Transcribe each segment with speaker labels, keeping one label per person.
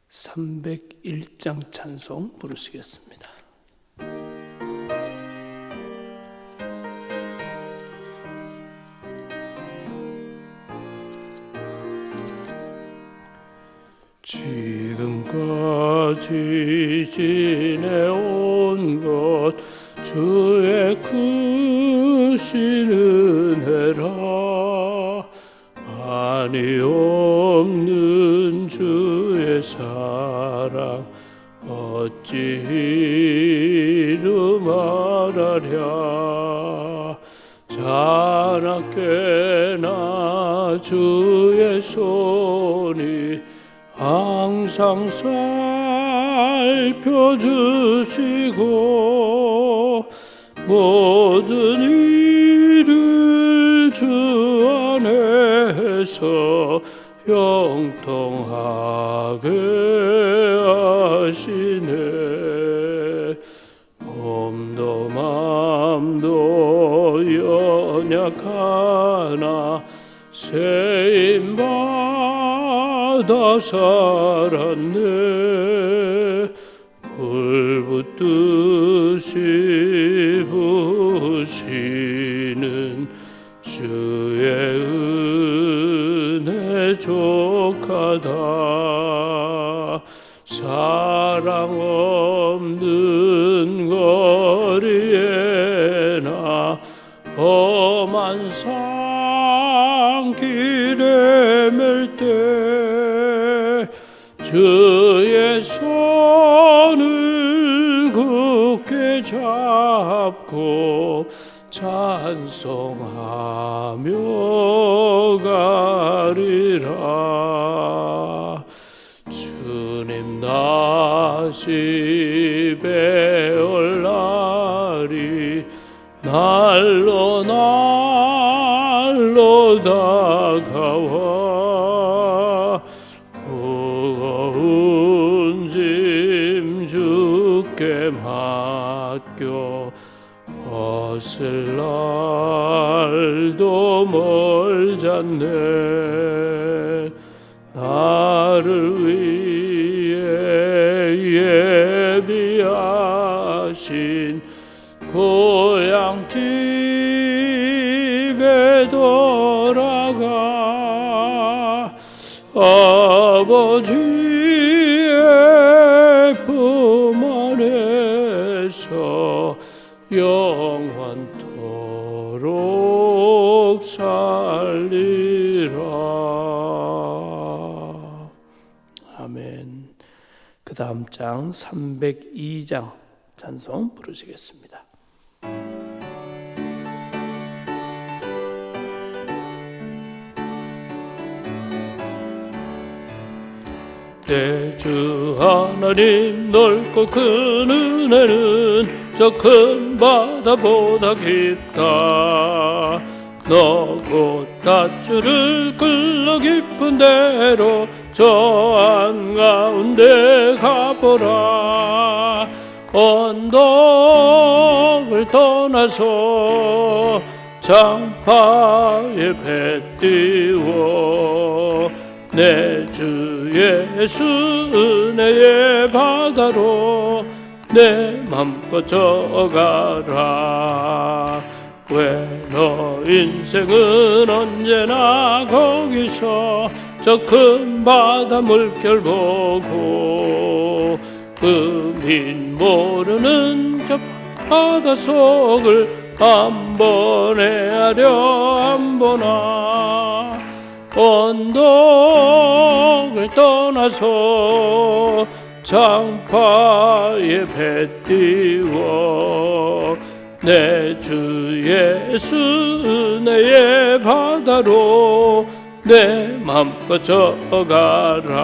Speaker 1: 301장 찬송 부르시겠습니다. 지금까지 지내온 것 주의 크신 은혜라. 한이 없는 주의 사랑 어찌 이루 말하랴. 자나깨나 주의 손이 항상 살펴주시고 모든 일을 주 안에서 형통하게 하시네. 몸도 맘도 연약하나 세임받아 살았네. 불붙듯이 부으시는 주의 은혜 족하다. 사랑 없는 거리에나 험한 산길에 맬 때 주의 손을 굳게 잡고 찬송하며 가리라. 주님 다시 뵈올 날이 날로 다가와. 무거운 짐 주께 맡겨 벗을 날도 멀잖네. 나를 위해 예비하신 고향집에 돌아가 아버지의 품 안에서 영원토록 살리라. 아멘. 그 다음 장 302장 찬송 부르시겠습니다. 내 주 하나님 넓고 큰 은혜는 저 큰 바다보다 깊다. 너 곧 닷줄을 끌러 깊은 데로 저 한가운데 가보라. 언덕을 떠나서 장파에 배 띄워 내 주 예수 은혜의 바다로 내 맘껏 져가라. 왜 너 인생은 언제나 거기서 저 큰 바다 물결 보고 의미 모르는 저 바다 속을 한 번에 하려 안 보나. 언덕을 떠나서 장파에 배 띄워 내 주 예수 은혜의 바다로 내 맘껏 져가라.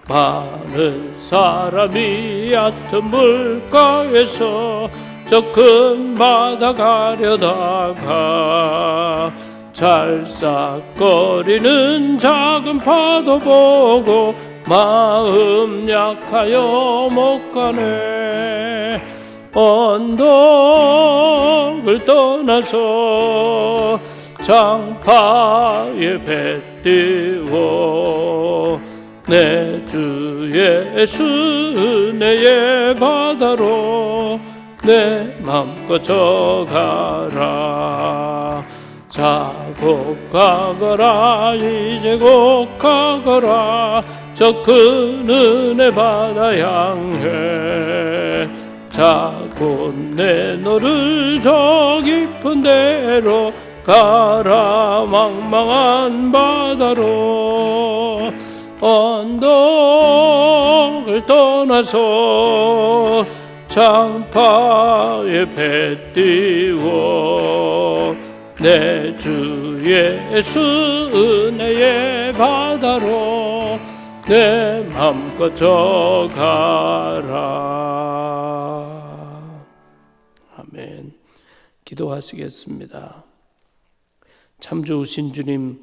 Speaker 1: 많은 사람이 얕은 물가에서 저 큰 바다 가려다가 찰싹거리는 작은 파도 보고 마음 약하여 못 가네. 언덕을 떠나서 장파에 배 띄워 내 주 예수 은혜의 바다로 내 맘껏 져가라. 자곡 가거라 이제 곧 가거라 저 큰 은혜 바다 향해. 자곧 내 너를 저 깊은 데로 가라 망망한 바다로. 언덕을 떠나서 장파에 배 띄워 내 주 예수 은혜의 바다로 내 맘껏 져가라. 아멘. 기도하시겠습니다. 참 좋으신 주님,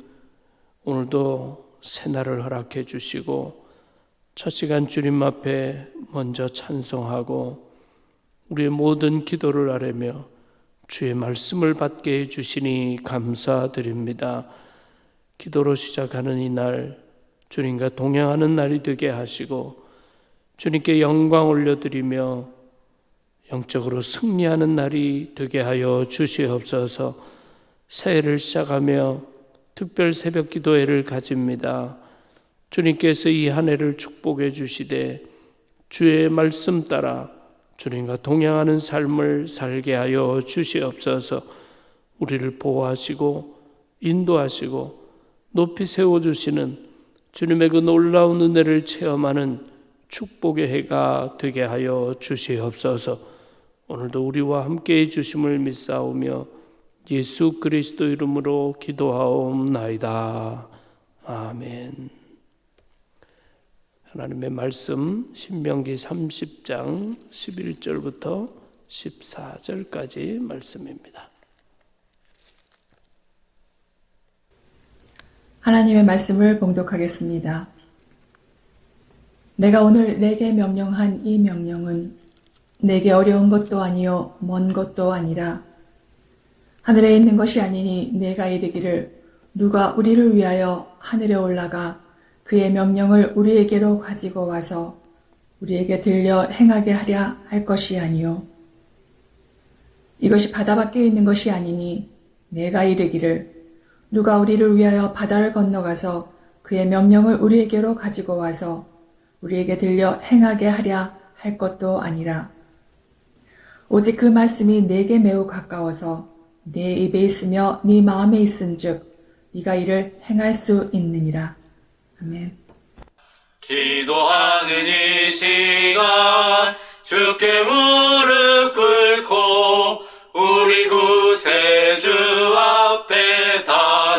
Speaker 1: 오늘도 새날을 허락해 주시고 첫 시간 주님 앞에 먼저 찬송하고 우리의 모든 기도를 아뢰며 주의 말씀을 받게 해주시니 감사드립니다. 기도로 시작하는 이날 주님과 동행하는 날이 되게 하시고 주님께 영광 올려드리며 영적으로 승리하는 날이 되게 하여 주시옵소서. 새해를 시작하며 특별 새벽 기도회를 가집니다. 주님께서 이 한 해를 축복해 주시되 주의 말씀 따라 주님과 동행하는 삶을 살게 하여 주시옵소서. 우리를 보호하시고 인도하시고 높이 세워주시는 주님의 그 놀라운 은혜를 체험하는 축복의 해가 되게 하여 주시옵소서. 오늘도 우리와 함께 해주심을 믿사오며 예수 그리스도 이름으로 기도하옵나이다. 아멘. 하나님의 말씀 신명기 30장 11절부터 14절까지 말씀입니다.
Speaker 2: 하나님의 말씀을 봉독하겠습니다. 내가 오늘 내게 명령한 이 명령은 내게 어려운 것도 아니요 먼 것도 아니라 하늘에 있는 것이 아니니 내가 이르기를 누가 우리를 위하여 하늘에 올라가 그의 명령을 우리에게로 가지고 와서 우리에게 들려 행하게 하랴 할 것이 아니요 이것이 바다 밖에 있는 것이 아니니 내가 이르기를 누가 우리를 위하여 바다를 건너가서 그의 명령을 우리에게로 가지고 와서 우리에게 들려 행하게 하랴 할 것도 아니라 오직 그 말씀이 내게 매우 가까워서 내 입에 있으며 네 마음에 있은즉 네가 이를 행할 수 있느니라. 아멘.
Speaker 3: 기도하는 이 시간 주께 무릎 꿇고 우리 구세주 앞에 다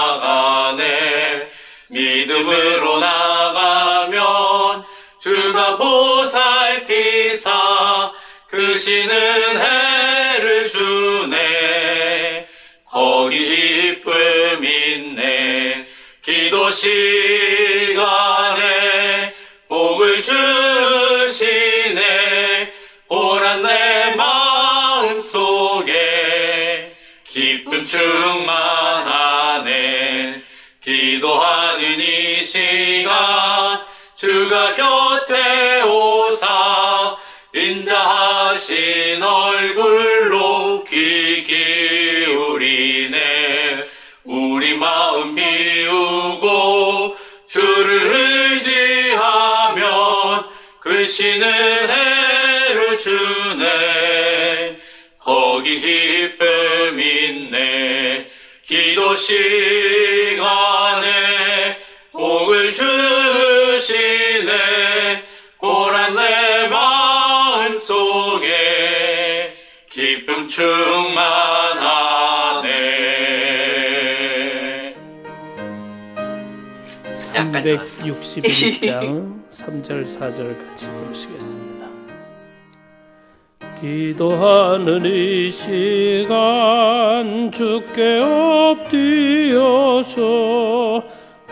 Speaker 3: 나아가네. 믿음으로 나가면 주가 보살피사 크신 은혜를 주네. 거기 기쁨 있네. 기도 시간에 복을 주시네. 보란 내 마음속에 기쁨 충만하네. 기도하는 이 시간 주가 곁에 오사 인자하신 얼굴로 귀 기울이네. 우리 마음 비우고 주를 의지하면 크신 은혜를 주네. 거기 기쁨 있네. 기도 시간에 복을 주시네. 고란 내 마음 속에 기쁨 충만하네.
Speaker 1: 361장 3절 4절 같이 부르시겠습니다. 기도하는 이 시간 주께 엎드려서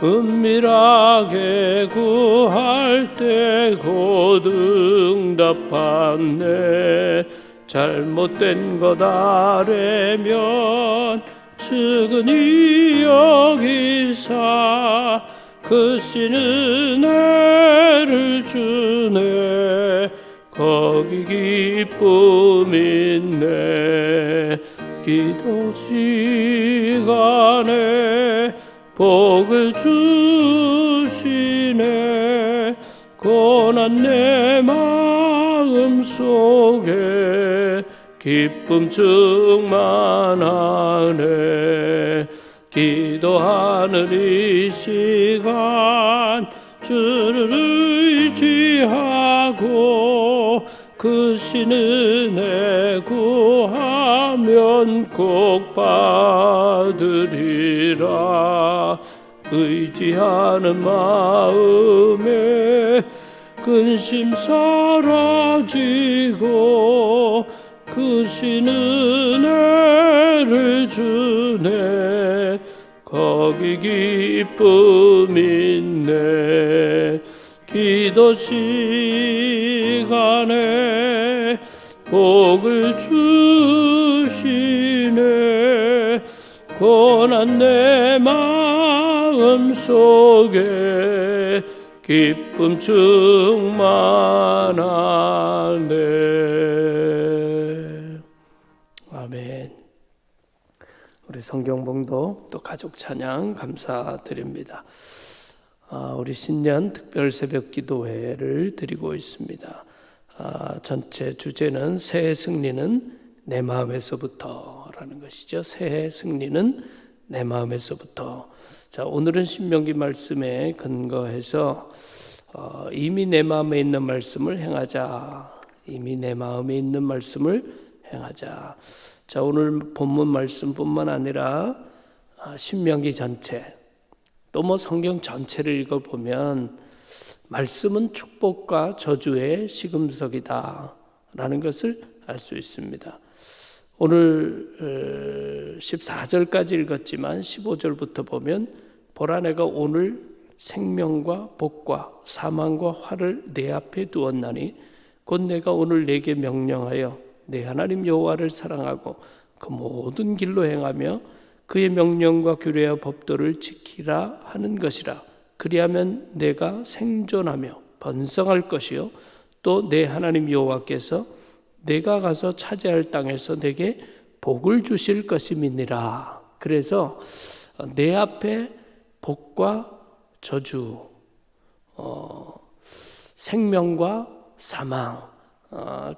Speaker 1: 은밀하게 구할 때 곧 응답하네. 잘못된 것 아래면 측은히 여기사 크신 은혜를 주네. 거기 기쁨 있네. 기도 시간에 복을 주시네. 고난 내 마음 속에 기쁨 충만하네. 기도하는 이 시간 주를 의지하고 크신 은혜 구하면 꼭 받으리라. 의지하는 마음에 근심 사라지고 크신 은혜를 주네. 거기 기쁨 있네. 기도 시간에 복을 주시네. 고난 내 마음 속에 기쁨 충만하네. 아멘. 우리 성경봉독 또 가족 찬양 감사드립니다. 우리 신년 특별 새벽 기도회를 드리고 있습니다. 전체 주제는 새해 승리는 내 마음에서부터라는 것이죠. 새해 승리는 내 마음에서부터. 자, 오늘은 신명기 말씀에 근거해서 이미 내 마음에 있는 말씀을 행하자. 이미 내 마음에 있는 말씀을 행하자. 자, 오늘 본문 말씀뿐만 아니라 신명기 전체 또 성경 전체를 읽어보면 말씀은 축복과 저주의 시금석이다 라는 것을 알 수 있습니다. 오늘 14절까지 읽었지만 15절부터 보면 보라 내가 오늘 생명과 복과 사망과 화를 내 앞에 두었나니 곧 내가 오늘 내게 명령하여 내 하나님 여호와를 사랑하고 그 모든 길로 행하며 그의 명령과 규례와 법도를 지키라 하는 것이라. 그리하면 내가 생존하며 번성할 것이요 또 내 하나님 여호와께서 내가 가서 차지할 땅에서 내게 복을 주실 것임이니라. 그래서 내 앞에 복과 저주, 생명과 사망,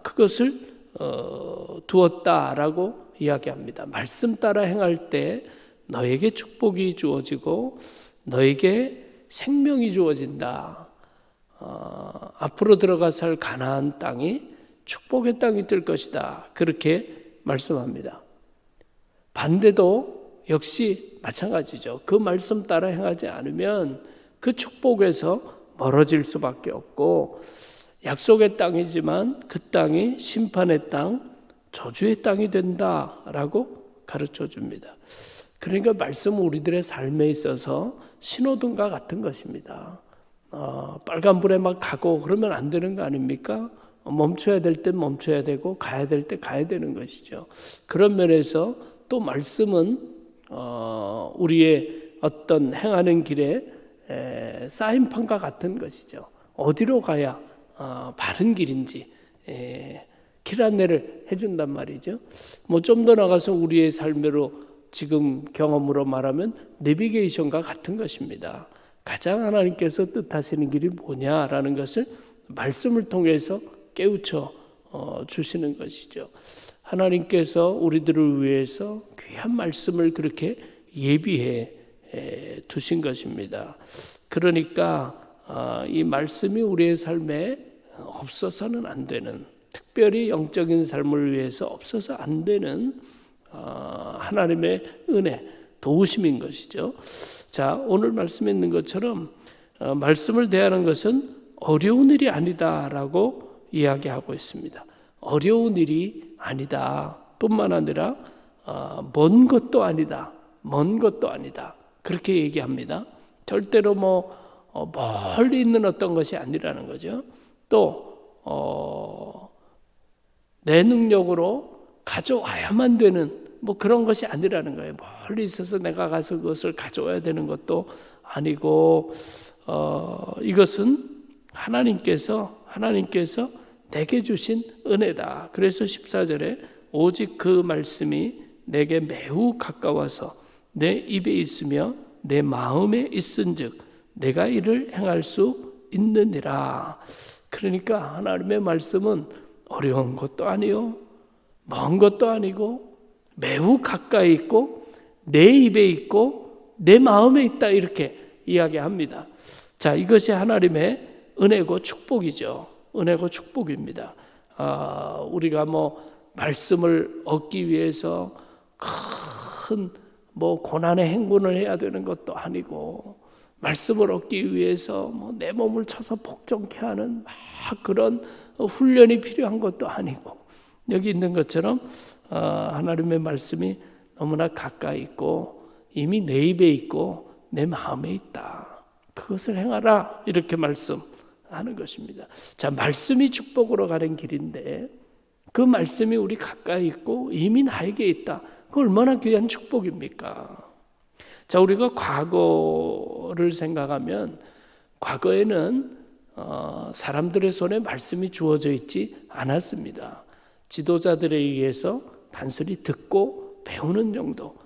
Speaker 1: 그것을 두었다라고 이야기합니다. 말씀 따라 행할 때 너에게 축복이 주어지고 너에게 생명이 주어진다. 앞으로 들어가 살 가나안 땅이 축복의 땅이 될 것이다. 그렇게 말씀합니다. 반대도 역시 마찬가지죠. 그 말씀 따라 행하지 않으면 그 축복에서 멀어질 수밖에 없고 약속의 땅이지만 그 땅이 심판의 땅, 저주의 땅이 된다라고 가르쳐 줍니다. 그러니까 말씀은 우리들의 삶에 있어서 신호등과 같은 것입니다. 빨간불에 막 가고 그러면 안 되는 거 아닙니까? 멈춰야 될 때 멈춰야 되고 가야 될 때 가야 되는 것이죠. 그런 면에서 또 말씀은 우리의 어떤 행하는 길에 사인판과 같은 것이죠. 어디로 가야 바른 길인지 길 안내를 해준단 말이죠. 좀 더 나가서 우리의 삶으로 지금 경험으로 말하면 내비게이션과 같은 것입니다. 가장 하나님께서 뜻하시는 길이 뭐냐라는 것을 말씀을 통해서 깨우쳐 주시는 것이죠. 하나님께서 우리들을 위해서 귀한 말씀을 그렇게 예비해 두신 것입니다. 그러니까 이 말씀이 우리의 삶에 없어서는 안 되는, 특별히 영적인 삶을 위해서 없어서 안 되는 하나님의 은혜, 도우심인 것이죠. 자, 오늘 말씀에 있는 것처럼 말씀을 대하는 것은 어려운 일이 아니다라고 이야기하고 있습니다. 어려운 일이 아니다 뿐만 아니라 먼 것도 아니다, 먼 것도 아니다 그렇게 얘기합니다. 절대로 멀리 있는 어떤 것이 아니라는 거죠. 또 내 능력으로 가져와야만 되는 뭐 그런 것이 아니라는 거예요. 멀리 있어서 내가 가서 그것을 가져와야 되는 것도 아니고, 이것은 하나님께서 내게 주신 은혜다. 그래서 14절에 오직 그 말씀이 내게 매우 가까워서 내 입에 있으며 내 마음에 있은즉 내가 이를 행할 수 있느니라. 그러니까 하나님의 말씀은 어려운 것도 아니요, 먼 것도 아니고 매우 가까이 있고 내 입에 있고 내 마음에 있다, 이렇게 이야기합니다. 자, 이것이 하나님의 은혜고 축복이죠. 은혜고 축복입니다. 우리가 뭐 말씀을 얻기 위해서 큰 뭐 고난의 행군을 해야 되는 것도 아니고, 말씀을 얻기 위해서 뭐 내 몸을 쳐서 복종케 하는 막 그런 훈련이 필요한 것도 아니고, 여기 있는 것처럼 하나님의 말씀이 너무나 가까이 있고 이미 내 입에 있고 내 마음에 있다. 그것을 행하라, 이렇게 말씀하는 것입니다. 자, 말씀이 축복으로 가는 길인데 그 말씀이 우리 가까이 있고 이미 나에게 있다. 그 얼마나 귀한 축복입니까? 자, 우리가 과거를 생각하면 과거에는 사람들의 손에 말씀이 주어져 있지 않았습니다. 지도자들에 의해서 단순히 듣고 배우는 정도,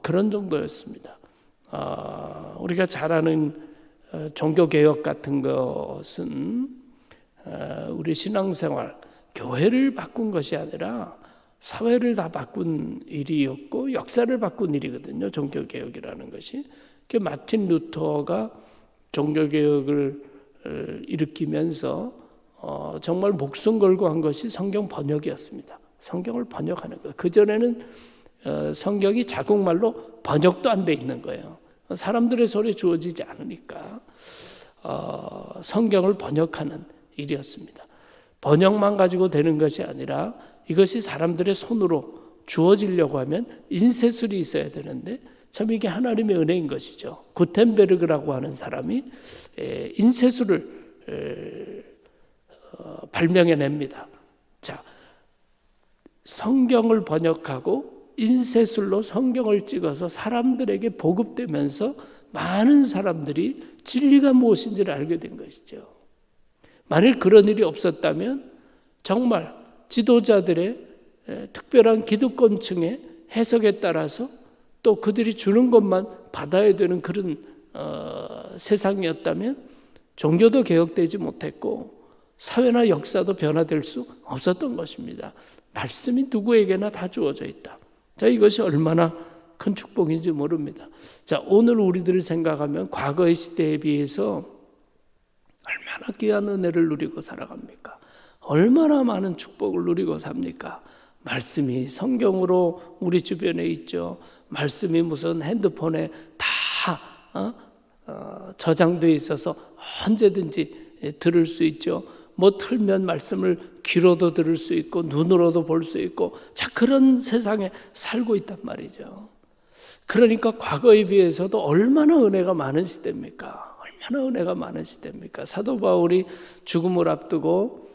Speaker 1: 그런 정도였습니다. 우리가 잘 아는 종교개혁 같은 것은 우리 신앙생활, 교회를 바꾼 것이 아니라 사회를 다 바꾼 일이었고 역사를 바꾼 일이거든요. 종교개혁이라는 것이. 마틴 루터가 종교개혁을 일으키면서 정말 목숨 걸고 한 것이 성경 번역이었습니다. 성경을 번역하는 거예요. 그전에는 성경이 자국말로 번역도 안 돼 있는 거예요. 사람들의 손에 주어지지 않으니까 성경을 번역하는 일이었습니다. 번역만 가지고 되는 것이 아니라 이것이 사람들의 손으로 주어지려고 하면 인쇄술이 있어야 되는데, 참 이게 하나님의 은혜인 것이죠. 구텐베르그라고 하는 사람이 인쇄술을 발명해냅니다. 자, 성경을 번역하고 인쇄술로 성경을 찍어서 사람들에게 보급되면서 많은 사람들이 진리가 무엇인지를 알게 된 것이죠. 만일 그런 일이 없었다면 정말 지도자들의 특별한 기득권층의 해석에 따라서 또 그들이 주는 것만 받아야 되는 그런 세상이었다면 종교도 개혁되지 못했고 사회나 역사도 변화될 수 없었던 것입니다. 말씀이 누구에게나 다 주어져 있다. 자, 이것이 얼마나 큰 축복인지 모릅니다. 자, 오늘 우리들을 생각하면 과거의 시대에 비해서 얼마나 귀한 은혜를 누리고 살아갑니까? 얼마나 많은 축복을 누리고 삽니까? 말씀이 성경으로 우리 주변에 있죠. 말씀이 무슨 핸드폰에 다 저장되어 있어서 언제든지 들을 수 있죠. 뭐 틀면 말씀을 귀로도 들을 수 있고 눈으로도 볼 수 있고, 자, 그런 세상에 살고 있단 말이죠. 그러니까 과거에 비해서도 얼마나 은혜가 많은 시대입니까? 얼마나 은혜가 많은 시대입니까? 사도 바울이 죽음을 앞두고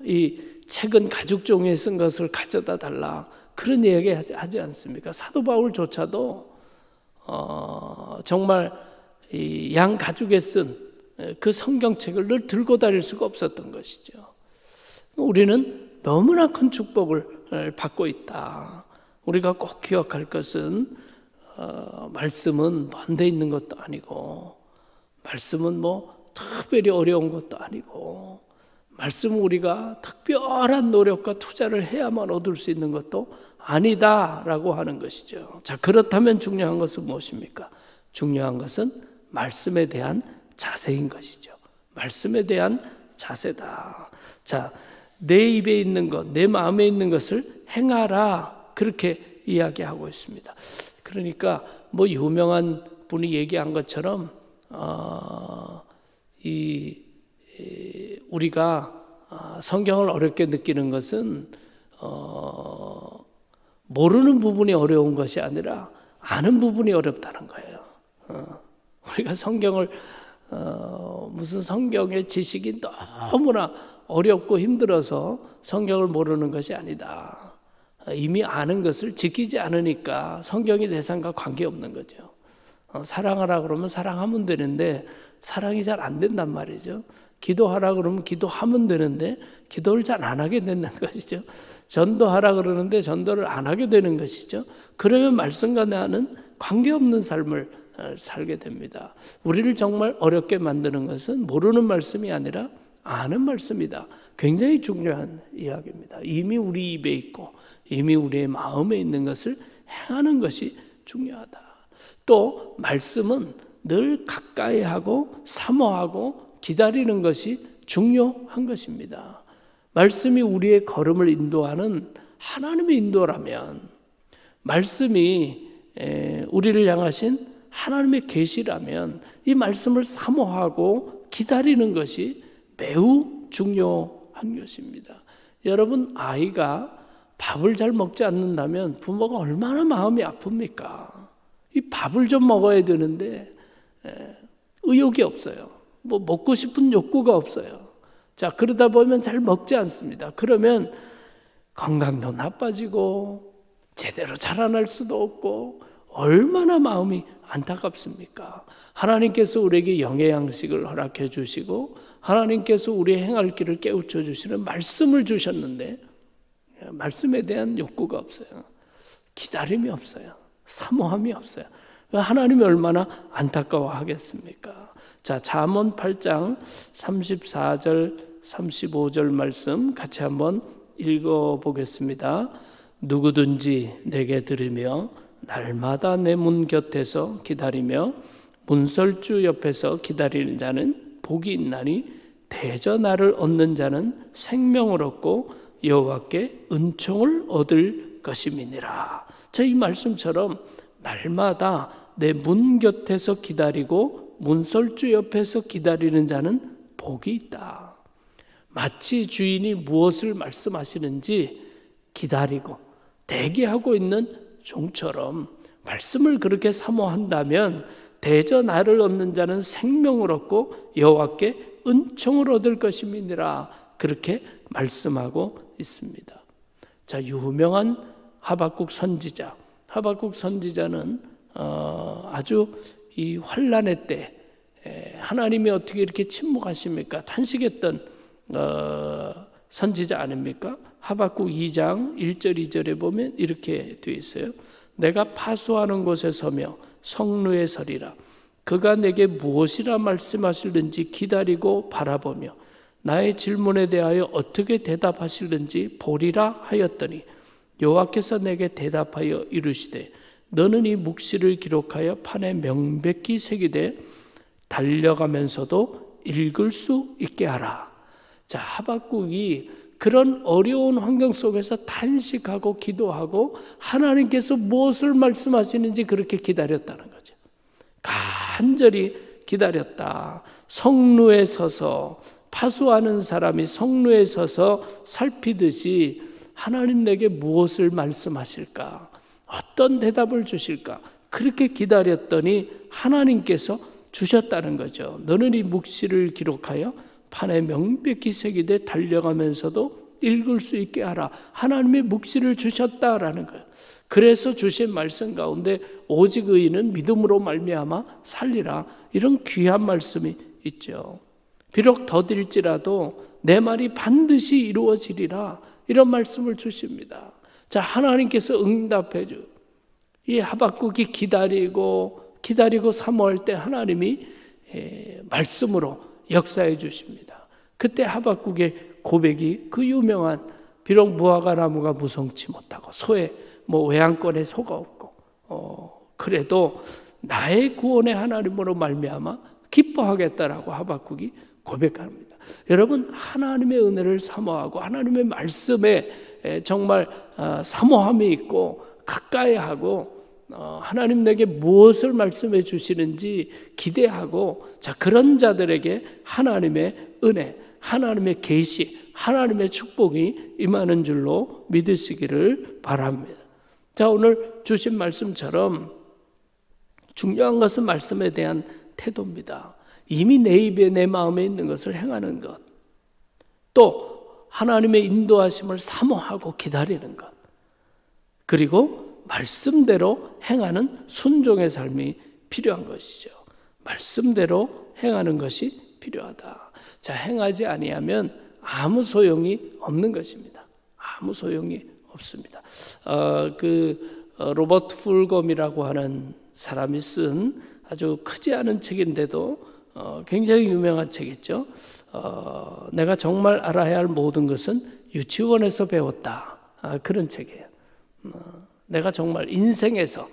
Speaker 1: 이 책은 가죽종이에 쓴 것을 가져다 달라, 그런 이야기 하지 않습니까? 사도 바울조차도 정말 이 양 가죽에 쓴 그 성경책을 늘 들고 다닐 수가 없었던 것이죠. 우리는 너무나 큰 축복을 받고 있다. 우리가 꼭 기억할 것은 말씀은 먼 데 있는 것도 아니고, 말씀은 뭐 특별히 어려운 것도 아니고, 말씀은 우리가 특별한 노력과 투자를 해야만 얻을 수 있는 것도 아니다라고 하는 것이죠. 자, 그렇다면 중요한 것은 무엇입니까? 중요한 것은 말씀에 대한 자세인 것이죠. 말씀에 대한 자세다. 자, 내 입에 있는 것, 내 마음에 있는 것을 행하라, 그렇게 이야기하고 있습니다. 그러니까 뭐 유명한 분이 얘기한 것처럼 우리가 성경을 어렵게 느끼는 것은 모르는 부분이 어려운 것이 아니라 아는 부분이 어렵다는 거예요. 우리가 성경을 무슨 성경의 지식이 너무나 어렵고 힘들어서 성경을 모르는 것이 아니다. 이미 아는 것을 지키지 않으니까 성경이 내 삶과 관계없는 거죠. 사랑하라 그러면 사랑하면 되는데 사랑이 잘 안 된단 말이죠. 기도하라 그러면 기도하면 되는데 기도를 잘 안 하게 되는 것이죠. 전도하라 그러는데 전도를 안 하게 되는 것이죠. 그러면 말씀과 나는 관계없는 삶을 살게 됩니다. 우리를 정말 어렵게 만드는 것은 모르는 말씀이 아니라 아는 말씀이다. 굉장히 중요한 이야기입니다. 이미 우리 입에 있고 이미 우리의 마음에 있는 것을 행하는 것이 중요하다. 또 말씀은 늘 가까이 하고 사모하고 기다리는 것이 중요한 것입니다. 말씀이 우리의 걸음을 인도하는 하나님의 인도라면, 말씀이 우리를 향하신 하나님의 계시라면 이 말씀을 사모하고 기다리는 것이 매우 중요한 것입니다. 여러분, 아이가 밥을 잘 먹지 않는다면 부모가 얼마나 마음이 아픕니까? 이 밥을 좀 먹어야 되는데 의욕이 없어요. 뭐 먹고 싶은 욕구가 없어요. 자, 그러다 보면 잘 먹지 않습니다. 그러면 건강도 나빠지고 제대로 자라날 수도 없고 얼마나 마음이 안타깝습니까? 하나님께서 우리에게 영의 양식을 허락해 주시고 하나님께서 우리의 행할 길을 깨우쳐 주시는 말씀을 주셨는데 말씀에 대한 욕구가 없어요. 기다림이 없어요. 사모함이 없어요. 하나님이 얼마나 안타까워하겠습니까? 자, 잠언 8장 34절 35절 말씀 같이 한번 읽어보겠습니다. 누구든지 내게 들으며 날마다 내 문 곁에서 기다리며 문설주 옆에서 기다리는 자는 복이 있나니 대저 나를 얻는 자는 생명을 얻고 여호와께 은총을 얻을 것임이니라. 자, 이 말씀처럼 날마다 내 문 곁에서 기다리고 문설주 옆에서 기다리는 자는 복이 있다. 마치 주인이 무엇을 말씀하시는지 기다리고 대기하고 있는 종처럼 말씀을 그렇게 사모한다면 대저 나를 얻는 자는 생명을 얻고 여호와께 은총을 얻을 것임이니라. 그렇게 말씀하고 있습니다. 자, 유명한 하박국 선지자. 하박국 선지자는 아주 이 환난의 때 하나님이 어떻게 이렇게 침묵하십니까? 탄식했던 선지자 아닙니까? 하박국 2장 1절 2절에 보면 이렇게 되어 있어요. 내가 파수하는 곳에 서며 성루에 서리라. 그가 내게 무엇이라 말씀하실는지 기다리고 바라보며 나의 질문에 대하여 어떻게 대답하실는지 보리라 하였더니 여호와께서 내게 대답하여 이르시되 너는 이 묵시를 기록하여 판에 명백히 새기되 달려가면서도 읽을 수 있게 하라. 자, 하박국이 그런 어려운 환경 속에서 탄식하고 기도하고 하나님께서 무엇을 말씀하시는지 그렇게 기다렸다는 거죠. 간절히 기다렸다. 성루에 서서, 파수하는 사람이 성루에 서서 살피듯이 하나님 내게 무엇을 말씀하실까? 어떤 대답을 주실까? 그렇게 기다렸더니 하나님께서 주셨다는 거죠. 너는 이 묵시를 기록하여 판에 명백히 새기되 달려가면서도 읽을 수 있게 하라. 하나님의 묵시를 주셨다라는 거예요. 그래서 주신 말씀 가운데 오직 의인은 믿음으로 말미암아 살리라. 이런 귀한 말씀이 있죠. 비록 더딜지라도 내 말이 반드시 이루어지리라. 이런 말씀을 주십니다. 자, 하나님께서 응답해 주. 이 하박국이 기다리고 사모할 때 하나님이 말씀으로 역사해 주십니다. 그때 하박국의 고백이 그 유명한 비록 무화과 나무가 무성치 못하고 소에 외양권에 소가 없고 그래도 나의 구원의 하나님으로 말미암아 기뻐하겠다라고 하박국이 고백합니다. 여러분, 하나님의 은혜를 사모하고 하나님의 말씀에 정말 사모함이 있고 가까이 하고 하나님 내게 무엇을 말씀해 주시는지 기대하고, 자, 그런 자들에게 하나님의 은혜, 하나님의 계시, 하나님의 축복이 임하는 줄로 믿으시기를 바랍니다. 자, 오늘 주신 말씀처럼 중요한 것은 말씀에 대한 태도입니다. 이미 내 입에 내 마음에 있는 것을 행하는 것, 또 하나님의 인도하심을 사모하고 기다리는 것. 그리고 말씀대로 행하는 순종의 삶이 필요한 것이죠. 말씀대로 행하는 것이 필요하다. 자, 행하지 아니하면 아무 소용이 없는 것입니다. 아무 소용이 없습니다. 로버트 풀검이라고 하는 사람이 쓴 아주 크지 않은 책인데도 굉장히 유명한 책이죠. 내가 정말 알아야 할 모든 것은 유치원에서 배웠다. 그런 책이에요. 내가 정말 인생에서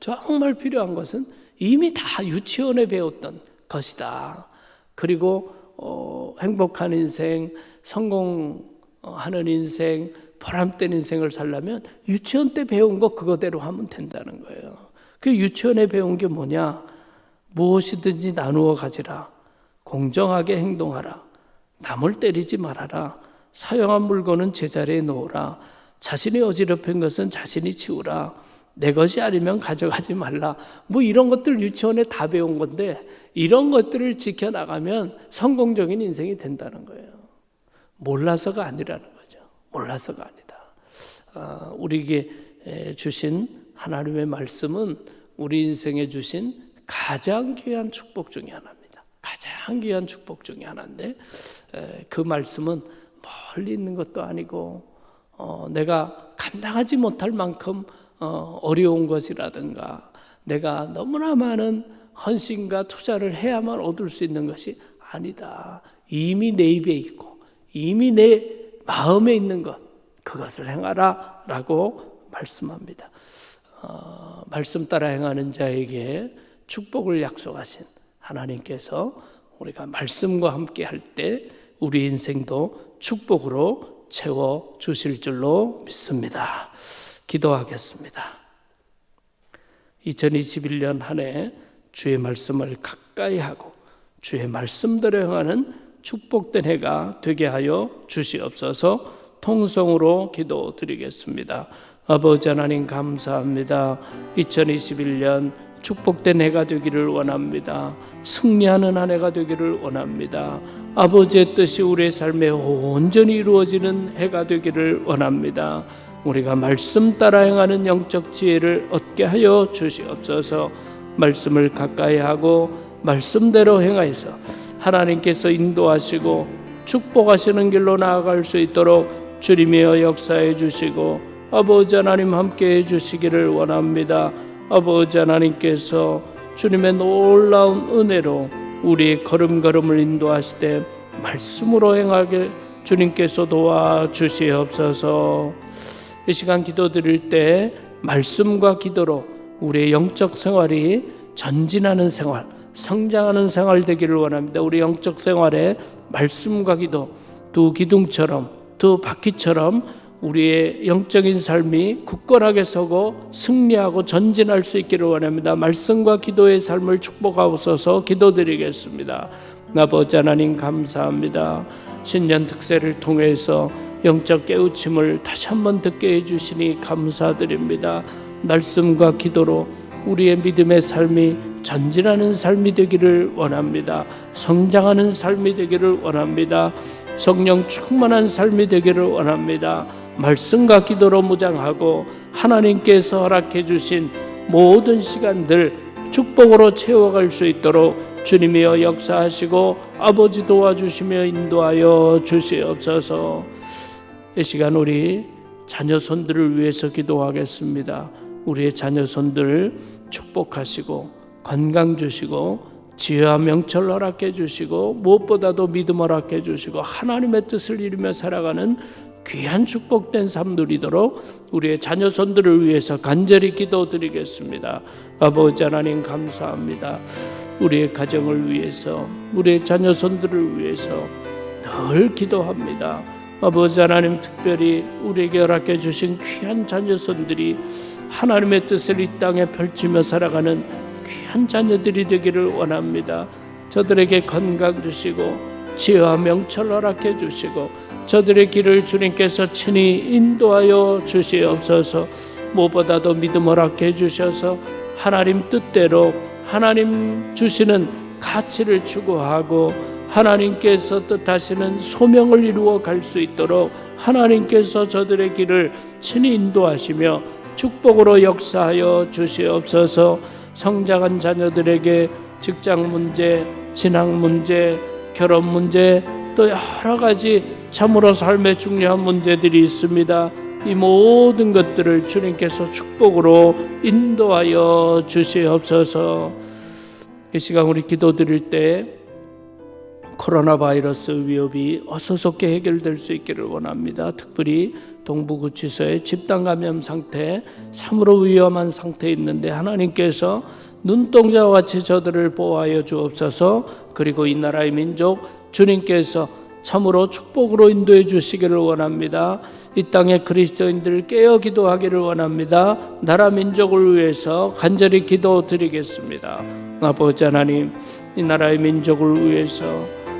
Speaker 1: 정말 필요한 것은 이미 다 유치원에 배웠던 것이다. 그리고 행복한 인생, 성공하는 인생, 보람된 인생을 살려면 유치원 때 배운 거 그거대로 하면 된다는 거예요. 그 유치원에 배운 게 뭐냐? 무엇이든지 나누어 가지라. 공정하게 행동하라. 남을 때리지 말아라. 사용한 물건은 제자리에 놓으라. 자신이 어지럽힌 것은 자신이 치우라. 내 것이 아니면 가져가지 말라. 뭐 이런 것들 유치원에 다 배운 건데 이런 것들을 지켜나가면 성공적인 인생이 된다는 거예요. 몰라서가 아니라는 거죠. 몰라서가 아니다. 우리에게 주신 하나님의 말씀은 우리 인생에 주신 가장 귀한 축복 중에 하나입니다. 가장 귀한 축복 중에 하나인데 그 말씀은 멀리 있는 것도 아니고 내가 감당하지 못할 만큼 어려운 것이라든가 내가 너무나 많은 헌신과 투자를 해야만 얻을 수 있는 것이 아니다. 이미 내 입에 있고 이미 내 마음에 있는 것 그것을 행하라 라고 말씀합니다. 말씀 따라 행하는 자에게 축복을 약속하신 하나님께서 우리가 말씀과 함께 할 때 우리 인생도 축복으로 채워 주실 줄로 믿습니다. 기도하겠습니다. 2021년 한 해 주의 말씀을 가까이 하고 주의 말씀대로 행하는 축복된 해가 되게 하여 주시옵소서. 통성으로 기도드리겠습니다. 아버지 하나님 감사합니다. 2021년 축복된 해가 되기를 원합니다. 승리하는 한 해가 되기를 원합니다. 아버지의 뜻이 우리의 삶에 온전히 이루어지는 해가 되기를 원합니다. 우리가 말씀 따라 행하는 영적 지혜를 얻게 하여 주시옵소서. 말씀을 가까이 하고 말씀대로 행하여서 하나님께서 인도하시고 축복하시는 길로 나아갈 수 있도록 주님이여 역사해 주시고 아버지 하나님 함께해 주시기를 원합니다. 아버지 하나님께서 주님의 놀라운 은혜로 우리의 걸음걸음을 인도하시되 말씀으로 행하게 주님께서 도와주시옵소서. 이 시간 기도드릴 때 말씀과 기도로 우리의 영적 생활이 전진하는 생활, 성장하는 생활 되기를 원합니다. 우리 영적 생활에 말씀과 기도 두 기둥처럼 두 바퀴처럼 우리의 영적인 삶이 굳건하게 서고 승리하고 전진할 수 있기를 원합니다. 말씀과 기도의 삶을 축복하옵소서. 기도드리겠습니다. 아버지 하나님 감사합니다. 신년 특세를 통해서 영적 깨우침을 다시 한번 듣게 해주시니 감사드립니다. 말씀과 기도로 우리의 믿음의 삶이 전진하는 삶이 되기를 원합니다. 성장하는 삶이 되기를 원합니다. 성령 충만한 삶이 되기를 원합니다. 말씀과 기도로 무장하고 하나님께서 허락해 주신 모든 시간들 축복으로 채워갈 수 있도록 주님이여 역사하시고 아버지 도와주시며 인도하여 주시옵소서. 이 시간 우리 자녀손들을 위해서 기도하겠습니다. 우리의 자녀손들 축복하시고 건강 주시고 지혜와 명철 허락해 주시고 무엇보다도 믿음 허락해 주시고 하나님의 뜻을 이루며 살아가는 귀한 축복된 삶 누리도록 우리의 자녀손들을 위해서 간절히 기도드리겠습니다. 아버지 하나님 감사합니다. 우리의 가정을 위해서 우리의 자녀손들을 위해서 늘 기도합니다. 아버지 하나님 특별히 우리에게 허락해 주신 귀한 자녀손들이 하나님의 뜻을 이 땅에 펼치며 살아가는 귀한 자녀들이 되기를 원합니다. 저들에게 건강 주시고 지혜와 명철 허락해 주시고 저들의 길을 주님께서 친히 인도하여 주시옵소서. 무엇보다도 믿음 허락해 주셔서 하나님 뜻대로 하나님 주시는 가치를 추구하고 하나님께서 뜻하시는 소명을 이루어 갈 수 있도록 하나님께서 저들의 길을 친히 인도하시며 축복으로 역사하여 주시옵소서. 성장한 자녀들에게 직장 문제, 진학 문제, 결혼 문제, 또 여러 가지 참으로 삶에 중요한 문제들이 있습니다. 이 모든 것들을 주님께서 축복으로 인도하여 주시옵소서. 이 시간 우리 기도드릴 때 코로나 바이러스 위협이 어서속히 해결될 수 있기를 원합니다. 특별히 동부구치소의 집단 감염 상태, 참으로 위험한 상태에 있는데 하나님께서 눈동자와 같이 저들을 보호하여 주옵소서. 그리고 이 나라의 민족 주님께서 참으로 축복으로 인도해 주시기를 원합니다. 이 땅의 그리스도인들 깨어 기도하기를 원합니다. 나라 민족을 위해서 간절히 기도드리겠습니다. 아버지 하나님, 이 나라의 민족을 위해서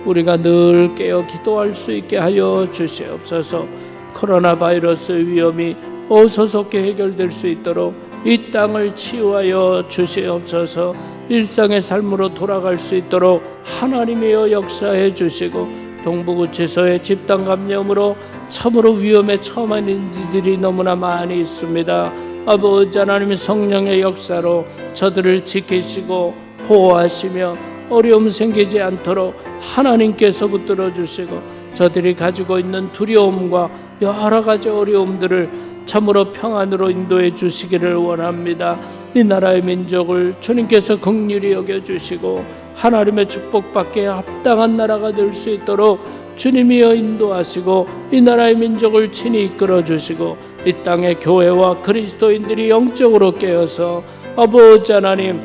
Speaker 1: 우리가 늘 깨어 기도할 수 있게 하여 주시옵소서. 코로나 바이러스 위험이 어서속히 해결될 수 있도록 이 땅을 치유하여 주시옵소서. 일상의 삶으로 돌아갈 수 있도록 하나님이여 역사해 주시고, 동부구치소의 집단 감염으로 참으로 위험에 처한 이들이 너무나 많이 있습니다. 아버지 하나님, 성령의 역사로 저들을 지키시고 보호하시며 어려움 생기지 않도록 하나님께서 붙들어 주시고, 저들이 가지고 있는 두려움과 여러 가지 어려움들을 참으로 평안으로 인도해 주시기를 원합니다. 이 나라의 민족을 주님께서 긍휼히 여겨주시고 하나님의 축복받기에 합당한 나라가 될 수 있도록 주님이여 인도하시고, 이 나라의 민족을 친히 이끌어 주시고, 이 땅의 교회와 그리스도인들이 영적으로 깨어서 아버지 하나님,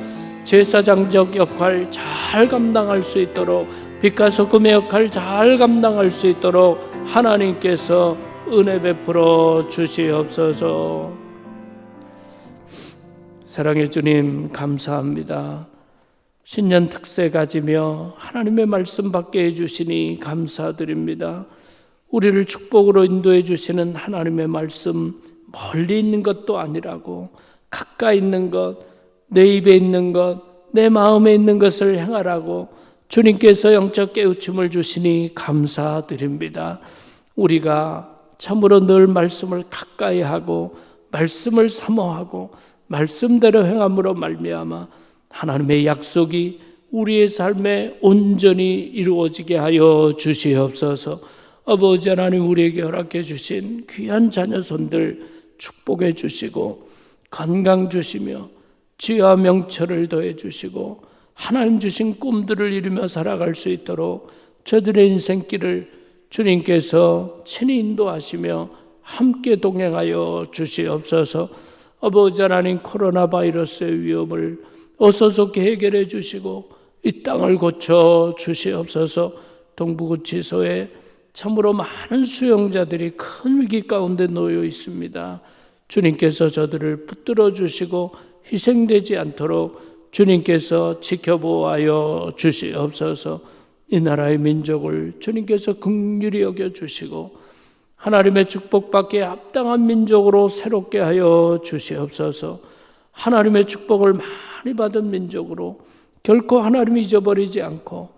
Speaker 1: 제사장적 역할 잘 감당할 수 있도록, 빛과 소금의 역할 잘 감당할 수 있도록 하나님께서 은혜 베풀어 주시옵소서. 사랑의 주님, 감사합니다. 신년 특세 가지며 하나님의 말씀 받게 해주시니 감사드립니다. 우리를 축복으로 인도해 주시는 하나님의 말씀, 멀리 있는 것도 아니라고, 가까이 있는 것, 내 입에 있는 것, 내 마음에 있는 것을 행하라고 주님께서 영적 깨우침을 주시니 감사드립니다. 우리가 참으로 늘 말씀을 가까이 하고 말씀을 사모하고 말씀대로 행함으로 말미암아 하나님의 약속이 우리의 삶에 온전히 이루어지게 하여 주시옵소서. 아버지 하나님, 우리에게 허락해 주신 귀한 자녀손들 축복해 주시고 건강 주시며 지혜와 명철을 더해 주시고 하나님 주신 꿈들을 이루며 살아갈 수 있도록 저들의 인생길을 주님께서 친히 인도하시며 함께 동행하여 주시옵소서. 아버지 하나님, 코로나 바이러스의 위험을 어서속히 해결해 주시고 이 땅을 고쳐 주시옵소서. 동부구치소에 참으로 많은 수용자들이 큰 위기 가운데 놓여 있습니다. 주님께서 저들을 붙들어 주시고 희생되지 않도록 주님께서 지켜보아여 주시옵소서. 이 나라의 민족을 주님께서 긍휼히 여겨주시고 하나님의 축복받기에 합당한 민족으로 새롭게 하여 주시옵소서. 하나님의 축복을 많이 받은 민족으로 결코 하나님을 잊어버리지 않고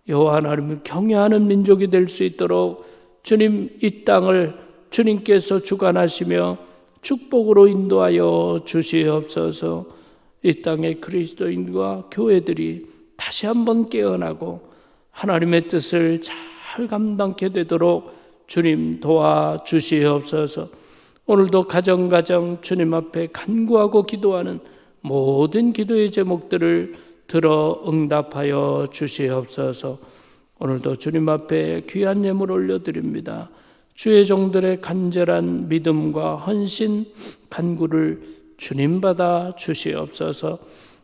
Speaker 1: 여호와 하나님을 경외하는 민족이 될 수 있도록 주님, 이 땅을 주님께서 주관하시며 축복으로 인도하여 주시옵소서. 이 땅의 그리스도인과 교회들이 다시 한번 깨어나고 하나님의 뜻을 잘 감당케 되도록 주님 도와주시옵소서. 오늘도 가정 주님 앞에 간구하고 기도하는 모든 기도의 제목들을 들어 응답하여 주시옵소서. 오늘도 주님 앞에 귀한 예물 올려드립니다. 주의 종들의 간절한 믿음과 헌신 간구를 주님 받아 주시옵소서.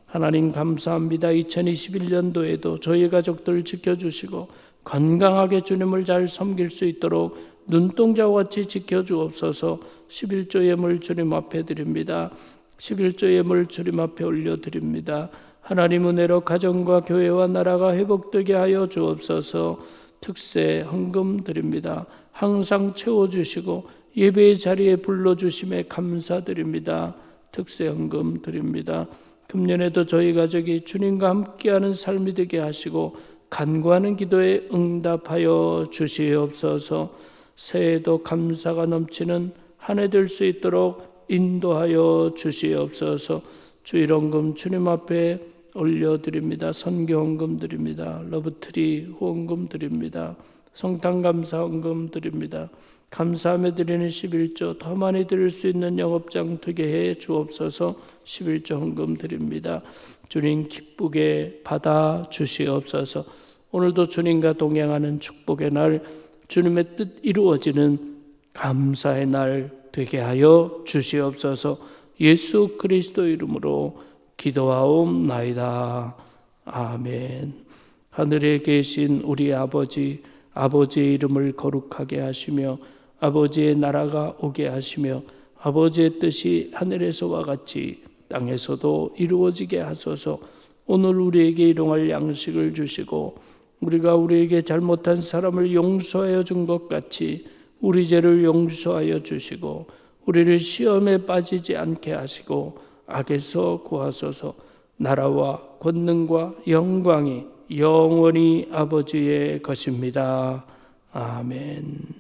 Speaker 1: 하나님 감사합니다. 2021년도에도 저희 가족들 지켜주시고 건강하게 주님을 잘 섬길 수 있도록 눈동자와 같이 지켜주옵소서. 11조 예물 주님 앞에 드립니다. 11조 예물 주님 앞에 올려드립니다. 하나님 은혜로 가정과 교회와 나라가 회복되게 하여 주옵소서. 특세 헌금 드립니다. 항상 채워주시고 예배의 자리에 불러주심에 감사드립니다. 특세 헌금 드립니다. 금년에도 저희 가족이 주님과 함께하는 삶이 되게 하시고 간구하는 기도에 응답하여 주시옵소서. 새해에도 감사가 넘치는 한 해 될 수 있도록 인도하여 주시옵소서. 주일헌금 주님 앞에 올려드립니다. 선교헌금 드립니다. 러브트리 후원금 드립니다. 성탄감사헌금 드립니다. 감사하며 드리는 11조 더 많이 드릴 수 있는 영업장 되게 해 주옵소서. 11조 헌금 드립니다. 주님 기쁘게 받아 주시옵소서. 오늘도 주님과 동행하는 축복의 날, 주님의 뜻 이루어지는 감사의 날 되게 하여 주시옵소서. 예수 그리스도 이름으로 기도하옵나이다. 아멘. 하늘에 계신 우리 아버지, 아버지의 이름을 거룩하게 하시며 아버지의 나라가 오게 하시며 아버지의 뜻이 하늘에서와 같이 땅에서도 이루어지게 하소서. 오늘 우리에게 일용할 양식을 주시고 우리가 우리에게 잘못한 사람을 용서하여 준 것 같이 우리 죄를 용서하여 주시고 우리를 시험에 빠지지 않게 하시고 악에서 구하소서. 나라와 권능과 영광이 영원히 아버지의 것입니다. 아멘.